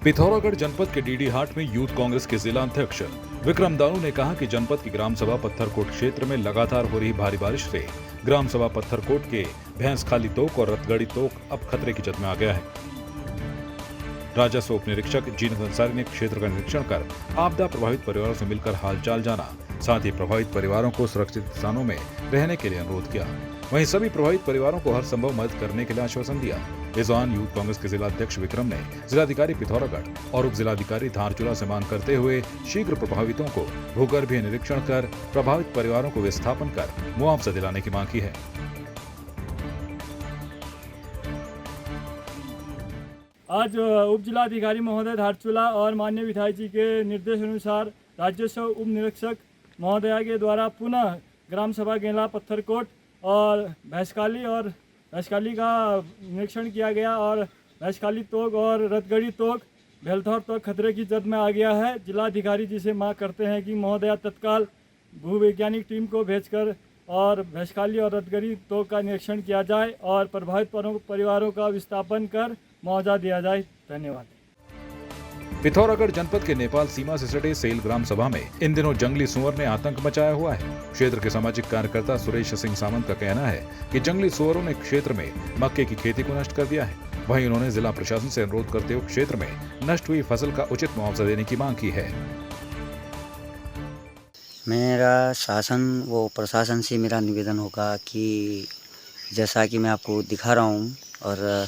पिथौरागढ़ जनपद के डीडी हाट में यूथ कांग्रेस के जिला अध्यक्ष विक्रम दानू ने कहा कि जनपद की ग्राम सभा पत्थरकोट क्षेत्र में लगातार हो रही भारी बारिश से ग्राम सभा पत्थरकोट के भैंसखाली तोक और रतगढ़ी तोक अब खतरे की जद में आ गया है। राजस्व उप निरीक्षक जीनत अंसारी ने क्षेत्र का निरीक्षण कर आपदा प्रभावित परिवारों से मिलकर हालचाल जाना, साथ ही प्रभावित परिवारों को सुरक्षित स्थानों में रहने के लिए अनुरोध किया। वहीं सभी प्रभावित परिवारों को हर संभव मदद करने के लिए आश्वासन दिया। इस दौरान यूथ कांग्रेस के जिला अध्यक्ष विक्रम ने जिलाधिकारी पिथौरागढ़ और उप जिलाधिकारी धारचूला से मांग करते हुए शीघ्र प्रभावितों को भूगर्भीय निरीक्षण कर प्रभावित परिवारों को विस्थापन कर मुआवजा दिलाने की मांग की है। आज उप जिलाधिकारी महोदय धारचूला और माननीय विधायक जी के निर्देश अनुसार राजस्व उप निरीक्षक महोदया के द्वारा पुनः ग्राम सभा गेला पत्थरकोट और भैंसखाली का निरीक्षण किया गया और भैंसखाली तोक और रतगढ़ी तोक भेलथौर तोक खतरे की जद में आ गया है। जिलाधिकारी जी से मांग करते हैं कि महोदया तत्काल भूवैज्ञानिक टीम को भेजकर और भैंसखाली और रतगढ़ी तोक का निरीक्षण किया जाए और प्रभावित परिवारों का विस्थापन कर मुआवजा दिया जाए। धन्यवाद। पिथौरागढ़ जनपद के नेपाल सीमा से सटे सेल ग्राम सभा में इन दिनों जंगली सुअर ने आतंक मचाया हुआ है। क्षेत्र के सामाजिक कार्यकर्ता सुरेश सिंह सामंत का कहना है कि जंगली सुअरों ने क्षेत्र में मक्के की खेती को नष्ट कर दिया है। वहीं उन्होंने जिला प्रशासन से अनुरोध करते हुए क्षेत्र में नष्ट हुई फसल का उचित मुआवजा देने की मांग की है। मेरा प्रशासन से मेरा निवेदन होगा कि जैसा कि मैं आपको दिखा रहा हूँ, और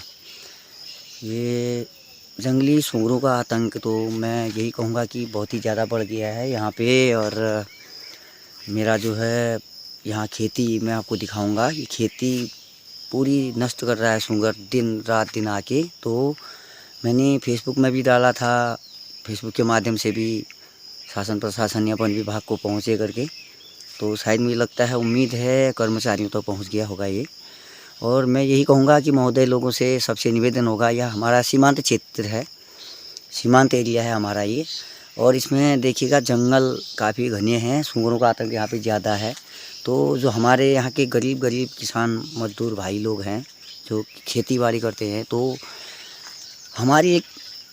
ये जंगली सूअरों का आतंक तो मैं यही कहूँगा कि बहुत ही ज़्यादा बढ़ गया है यहाँ पे। और मेरा जो है यहाँ खेती मैं आपको दिखाऊंगा, ये खेती पूरी नष्ट कर रहा है सूअर दिन रात आके। तो मैंने फेसबुक में भी डाला था, फेसबुक के माध्यम से भी शासन प्रशासन या वन विभाग को पहुँचे करके, तो शायद मुझे लगता है, उम्मीद है कर्मचारियों तक पहुँच गया होगा ये। और मैं यही कहूँगा कि महोदय लोगों से सबसे निवेदन होगा, यह हमारा सीमांत क्षेत्र है, सीमांत एरिया है हमारा ये, और इसमें देखिएगा जंगल काफ़ी घने हैं, सूअरों का आतंक यहाँ पे ज़्यादा है। तो जो हमारे यहाँ के गरीब किसान मजदूर भाई लोग हैं जो खेती बाड़ी करते हैं, तो हमारी एक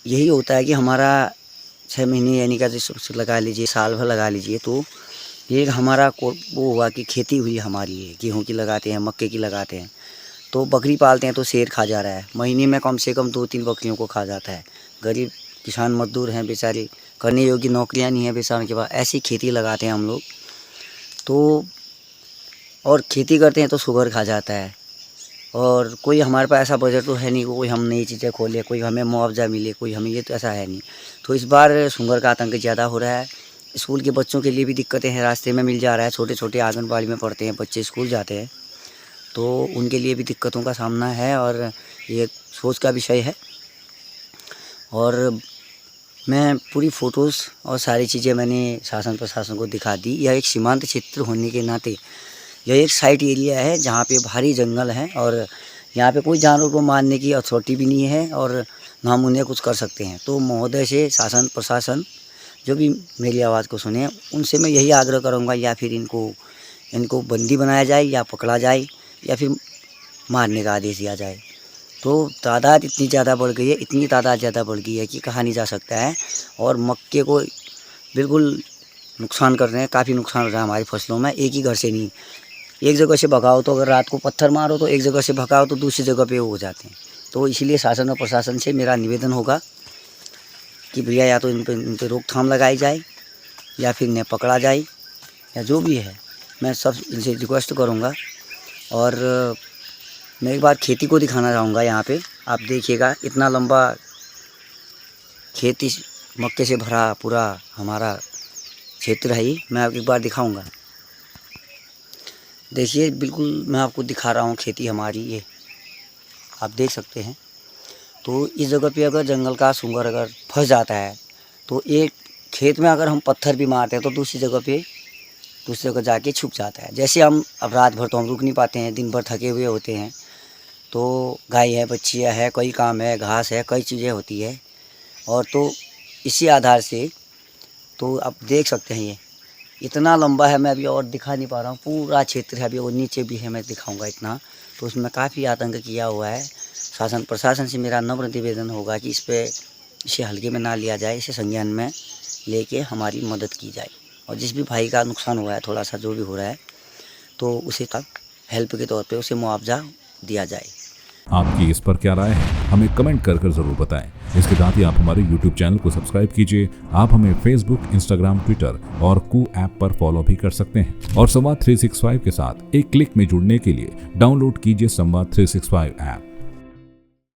यही होता है कि हमारा 6 महीने यानी कि लगा लीजिए, साल भर लगा लीजिए, तो ये हमारा वो हुआ कि खेती हुई हमारी है, गेहूँ की लगाते हैं, मक्के की लगाते हैं, तो बकरी पालते हैं तो शेर खा जा रहा है, महीने में कम से कम 2-3 बकरियों को खा जाता है। गरीब किसान मजदूर हैं बेचारे, करने योग्य नौकरियां नहीं हैं बेचारों के पास, ऐसी खेती लगाते हैं हम लोग, तो और खेती करते हैं तो शुगर खा जाता है। और कोई हमारे पास ऐसा बजट तो है नहीं कोई हम नई चीज़ें खोले, कोई हमें मुआवजा मिले, कोई हमें, ये तो ऐसा है नहीं। तो इस बार शुगर का आतंक ज़्यादा हो रहा है। स्कूल के बच्चों के लिए भी दिक्कतें हैं, रास्ते में मिल जा रहा है, छोटे छोटे आंगनबाड़ी में पढ़ते हैं बच्चे, स्कूल जाते हैं, तो उनके लिए भी दिक्कतों का सामना है और ये सोच का विषय है। और मैं पूरी फ़ोटोज़ और सारी चीज़ें मैंने शासन प्रशासन को दिखा दी। यह एक सीमांत क्षेत्र होने के नाते यह एक साइट एरिया है जहाँ पे भारी जंगल है और यहाँ पे कोई जानवर को मारने की अथॉरिटी भी नहीं है और ना हम उन्हें कुछ कर सकते हैं। तो महोदय से शासन प्रशासन जो भी मेरी आवाज़ को सुने, उनसे मैं यही आग्रह करूँगा, या फिर इनको बंदी बनाया जाए या पकड़ा जाए या फिर मारने का आदेश दिया जाए। तो तादाद इतनी ज़्यादा बढ़ गई है, इतनी तादाद ज़्यादा बढ़ गई है कि कहा नहीं जा सकता है। और मक्के को बिल्कुल नुकसान कर रहे हैं, काफ़ी नुकसान हो रहा है हमारी फसलों में। एक ही घर से नहीं, एक जगह से भगाओ तो अगर रात को पत्थर मारो तो एक जगह से भगाओ तो दूसरी जगह पे हो जाते हैं। तो इसलिए शासन और प्रशासन से मेरा निवेदन होगा कि भैया या तो इन पर रोकथाम लगाई जाए या फिर इन्हें पकड़ा जाए, या जो भी है मैं सब इनसे रिक्वेस्ट करूँगा। और मैं एक बार खेती को दिखाना चाहूँगा। यहाँ पे आप देखिएगा, इतना लंबा खेती मक्के से भरा पूरा हमारा क्षेत्र है, ये मैं आपको एक बार दिखाऊँगा। देखिए बिल्कुल मैं आपको दिखा रहा हूँ खेती हमारी, ये आप देख सकते हैं। तो इस जगह पे अगर जंगल का सूअर अगर फंस जाता है तो एक खेत में अगर हम पत्थर भी मारते हैं तो दूसरी जगह जाके छुप जाता है। जैसे हम अब रात भर तो हम रुक नहीं पाते हैं, दिन भर थके हुए होते हैं, तो गाय है, बच्चियाँ है, कई काम है, घास है, कई चीज़ें होती है। और तो इसी आधार से तो आप देख सकते हैं ये इतना लंबा है, मैं अभी और दिखा नहीं पा रहा हूँ, पूरा क्षेत्र है, अभी और नीचे भी है, मैं दिखाऊंगा इतना। तो उसमें काफ़ी आतंक किया हुआ है। शासन प्रशासन से मेरा नम्र निवेदन होगा कि इस पर इसे हल्के में ना लिया जाए, इसे संज्ञान में लेके हमारी मदद की जाए। और जिस भी भाई का नुकसान हुआ है, थोड़ा सा जो भी हो रहा है, तो उसे हेल्प के तौर पे उसे मुआवजा दिया जाए। आपकी इस पर क्या राय है, हमें कमेंट कर जरूर बताएं। इसके साथ ही आप हमारे YouTube चैनल को सब्सक्राइब कीजिए। आप हमें Facebook, Instagram, Twitter और कू ऐप पर फॉलो भी कर सकते हैं। और संवाद 365 के साथ एक क्लिक में जुड़ने के लिए डाउनलोड कीजिए संवाद 365 ऐप।